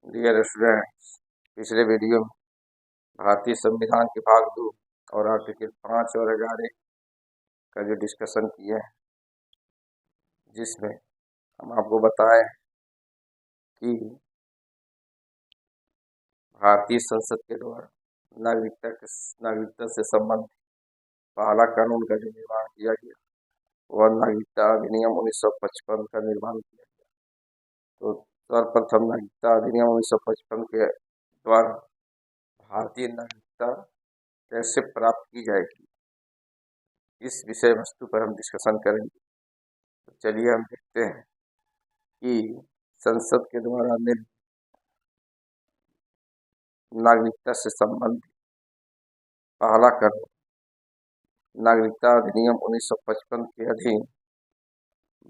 Dear students, पिछले video में भारतीय संविधान के भाग 2 और आर्टिकल 5 और 11 का जो डिस्कशन किया है, जिसमें हम आपको बताए कि भारतीय संसद के द्वारा नागरिकता से संबंधित पहला कानून का जो निर्माण किया गया वह नागरिकता अधिनियम 1955 का निर्माण किया गया। तो सर्वप्रथम नागरिकता अधिनियम 1955 के द्वारा भारतीय नागरिकता कैसे प्राप्त की जाएगी, इस विषय वस्तु पर हम डिस्कशन करेंगे। तो चलिए हम देखते हैं कि संसद के द्वारा निर्मित नागरिकता से संबंधित पहला कानून नागरिकता अधिनियम 1955 के अधीन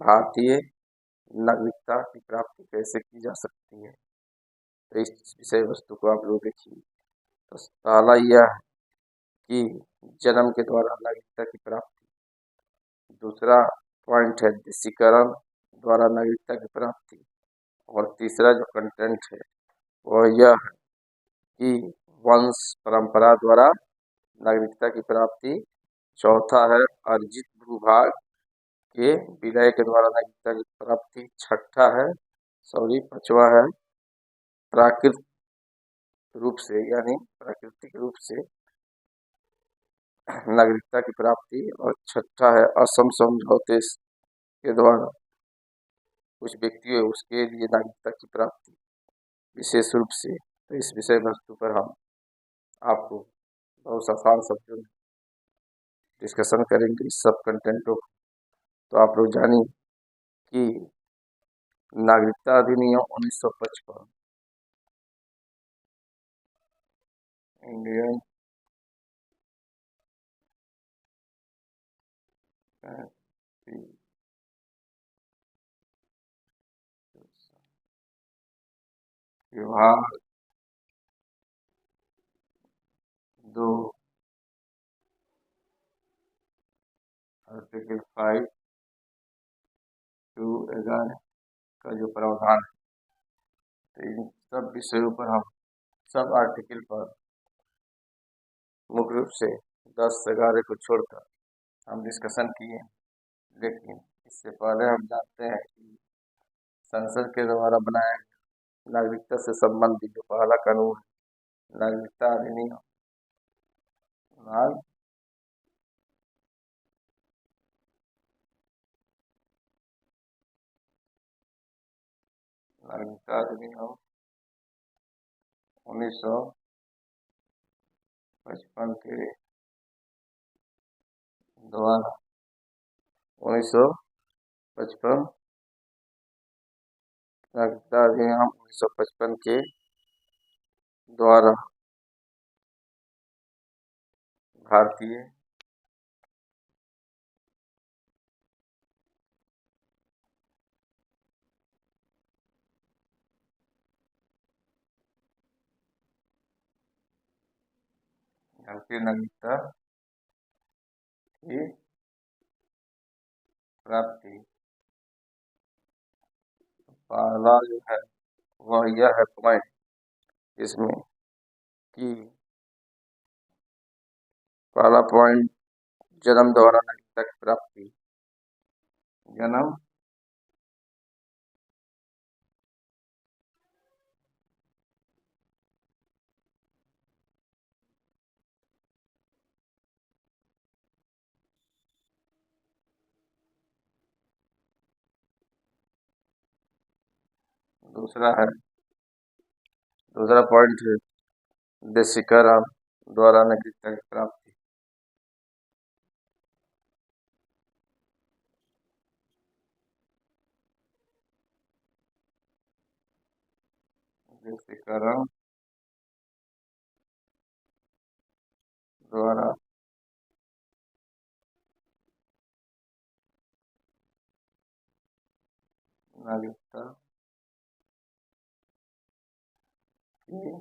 भारतीय नागरिकता की प्राप्ति कैसे की जा सकती है। तो इस विषय वस्तु को आप लोग देखिए। तो पहला यह है कि जन्म के द्वारा नागरिकता की प्राप्ति। दूसरा पॉइंट है देशीकरण द्वारा नागरिकता की प्राप्ति। और तीसरा जो कंटेंट है वह यह है कि वंश परंपरा द्वारा नागरिकता की प्राप्ति। चौथा है अर्जित भूभाग के विलय के द्वारा नागरिकता की प्राप्ति। छठा है पांचवा है प्राकृतिक रूप से नागरिकता की प्राप्ति। और छठा है असम समझौते के द्वारा कुछ व्यक्तियों उसके लिए नागरिकता की प्राप्ति विशेष रूप से। तो इस विषय वस्तु पर हम आपको बहुत आसान शब्दों में डिस्कशन करेंगे इस सब कंटेंटों को। तो आप लोग जानिए कि नागरिकता अधिनियम 1955 इंडियन विभाग 2 आर्टिकल 5 to 11 का जो प्रावधान है, तो इन सब विषयों पर हम सब आर्टिकल पर मुख्य रूप से 10-11 को छोड़कर हम डिस्कशन किए। लेकिन इससे पहले हम जानते हैं कि संसद के द्वारा बनाया नागरिकता से संबंधित जो पहला कानून नागरिकता अधिनियम नागरिकता अधिनियम 1955 के द्वारा 1955 नागरिकता अधिनियम 1955 के द्वारा भारतीय नागरिकता की प्राप्ति। पहला जो है वह यह है पॉइंट इसमें कि पहला पॉइंट जन्म द्वारा नागरिकता की प्राप्ति। जन्म दूसरा पॉइंट है देशीकरण द्वारा नागरिकता की प्राप्ति। देशीकरण द्वारा नागरिकता की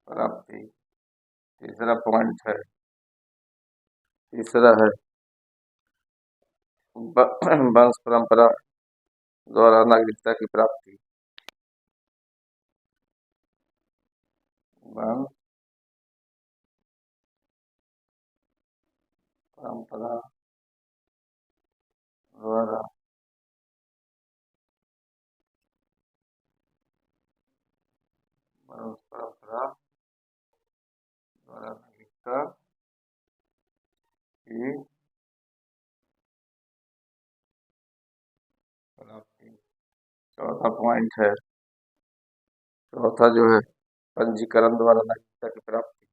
प्राप्ति। तीसरा है वंश परंपरा द्वारा नागरिकता की प्राप्ति। वंश परंपरा द्वारा वंश परंपरा द्वारा नागरिकता की प्राप्ति। चौथा पॉइंट है, चौथा जो है पंजीकरण द्वारा नागरिकता की प्राप्ति।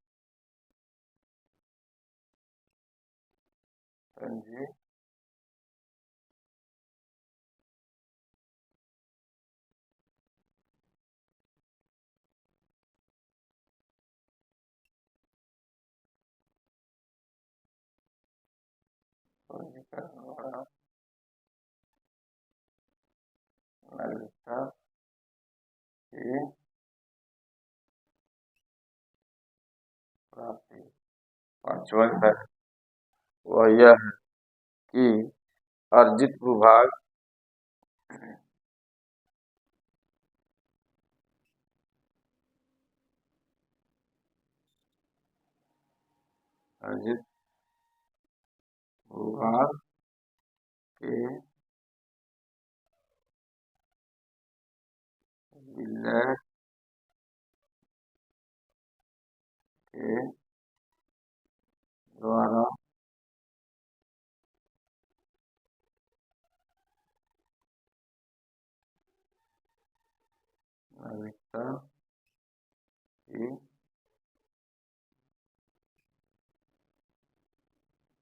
पंजीकरण द्वारा नागरिकता की प्राप्ति। पांचवा है वह यह है कि अर्जित भूभाग अर्जित भूभाग के विलय के द्वारा नागरिकता की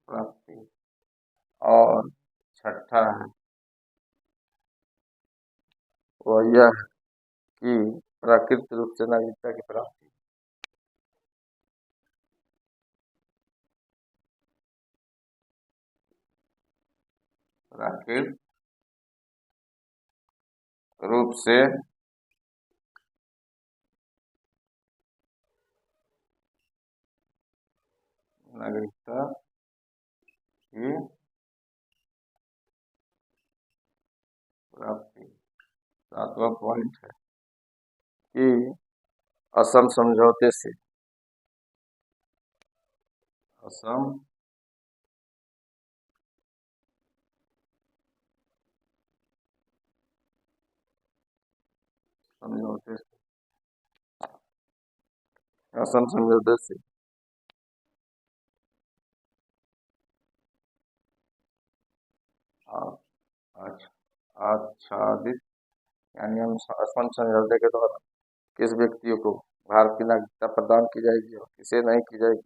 प्राप्ति। और छठा है वह यह है कि प्राकृतिक रूप से नागरिकता की प्राप्ति। प्राकृतिक रूप से नागरिकता की प्राप्ति। सातवां पॉइंट है कि असम समझौते से असम समझौते से असम समझौते से आच्छादित यानी हम असम समझौते के द्वारा किस व्यक्तियों को भारत की नागरिकता प्रदान की जाएगी और किसे नहीं की जाएगी।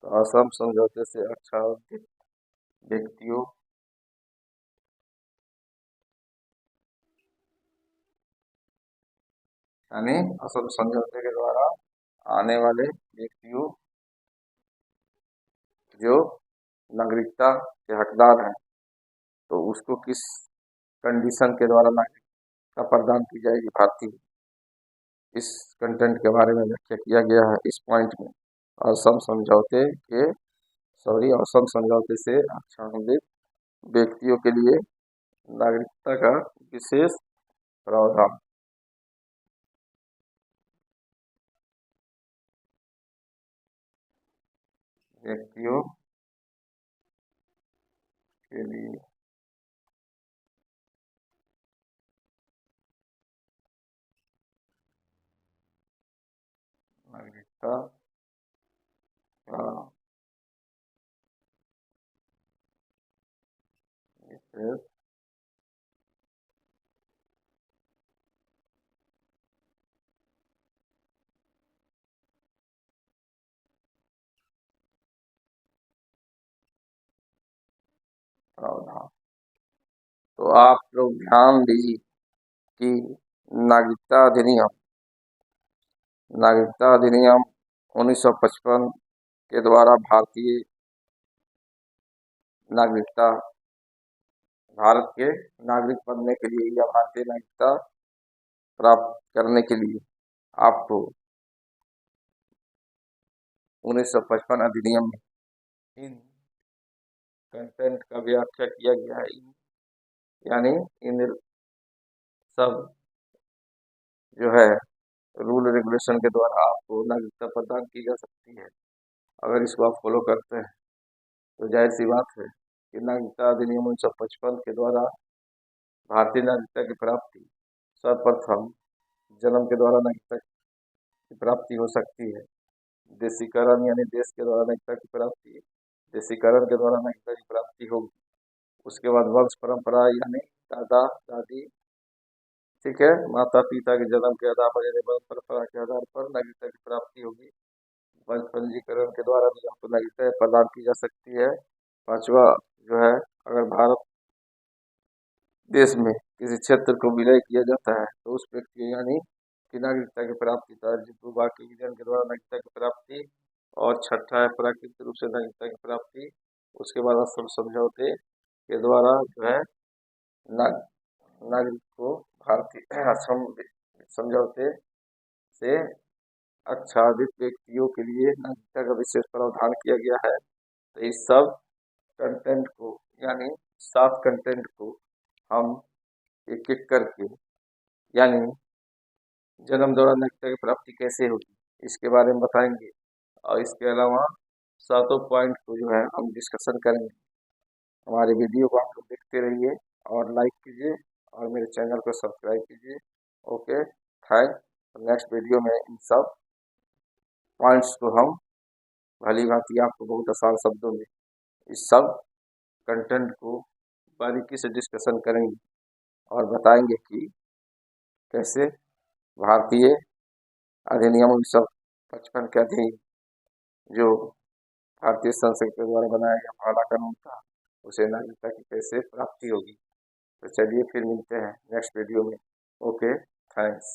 तो असम समझौते से आच्छादित व्यक्तियों यानी असम समझौते के द्वारा आने वाले व्यक्तियों जो नागरिकता के हकदार हैं तो उसको किस कंडीशन के द्वारा नागरिकता प्रदान की जाएगी भारतीय, इस कंटेंट के बारे में व्याख्या किया गया है इस पॉइंट में। असम समझौते से आच्छादित व्यक्तियों के लिए नागरिकता का विशेष प्रावधान। व्यक्तियों के लिए नागरिकता का विशेष प्रावधान। तो आप लोग ध्यान दीजिए कि नागरिकता अधिनियम 1955 के द्वारा भारतीय नागरिकता भारत के नागरिक बनने के लिए या भारतीय नागरिकता प्राप्त करने के लिए आपको 1955 अधिनियम में इन कंटेंट का व्याख्या किया गया है, यानी इन सब जो है रूल रेगुलेशन के द्वारा आपको नागरिकता प्रदान की जा सकती है। अगर इसको आप फॉलो करते हैं तो जाहिर सी बात है कि नागरिकता अधिनियम 1955 के द्वारा भारतीय नागरिकता की प्राप्ति सर्वप्रथम जन्म के द्वारा नागरिकता की प्राप्ति हो सकती है। देशीकरण यानी देश के द्वारा नागरिकता की प्राप्ति, देशीकरण के द्वारा नागरिकता की प्राप्ति होगी। उसके बाद वंश परंपरा यानी दादा दादी, ठीक है, माता पिता के जन्म के आधार पर यानी वंश परंपरा के आधार पर नागरिकता की प्राप्ति होगी। वंश पंजीकरण के द्वारा भी आपको नागरिकता प्रदान की जा सकती है। पांचवा जो है, अगर भारत देश में किसी क्षेत्र को विलय किया जाता है तो उस व्यक्ति यानी कि नागरिकता की प्राप्ति तर्ज बाकी विजन के द्वारा नागरिकता की प्राप्ति। और छठा है प्राकृतिक रूप से नागरिकता की प्राप्ति। उसके बाद असम समझौते के द्वारा जो है नागरिक को भारतीय असम समझौते से आच्छादित व्यक्तियों के लिए नागरिकता का विशेष प्रावधान किया गया है। तो इस सब कंटेंट को यानी 7 कंटेंट को हम एक एक करके यानी जन्म द्वारा नागरिकता की प्राप्ति कैसे होगी इसके बारे में बताएंगे। और इसके अलावा 7 पॉइंट को जो है हम डिस्कशन करेंगे। हमारे वीडियो को आप लोग देखते रहिए और लाइक कीजिए और मेरे चैनल को सब्सक्राइब कीजिए। Okay, thank. नेक्स्ट वीडियो में इन सब पॉइंट्स को हम भली भांति आपको बहुत आसान शब्दों में इस सब कंटेंट को बारीकी से डिस्कशन करेंगे और बताएंगे कि कैसे भारतीय अधिनियम 1955 के अधीन जो भारतीय संसद के द्वारा बनाया गया पहला कानून था उसे नागरिकता की कैसे प्राप्ति होगी। तो चलिए फिर मिलते हैं नेक्स्ट वीडियो में। Okay, thanks.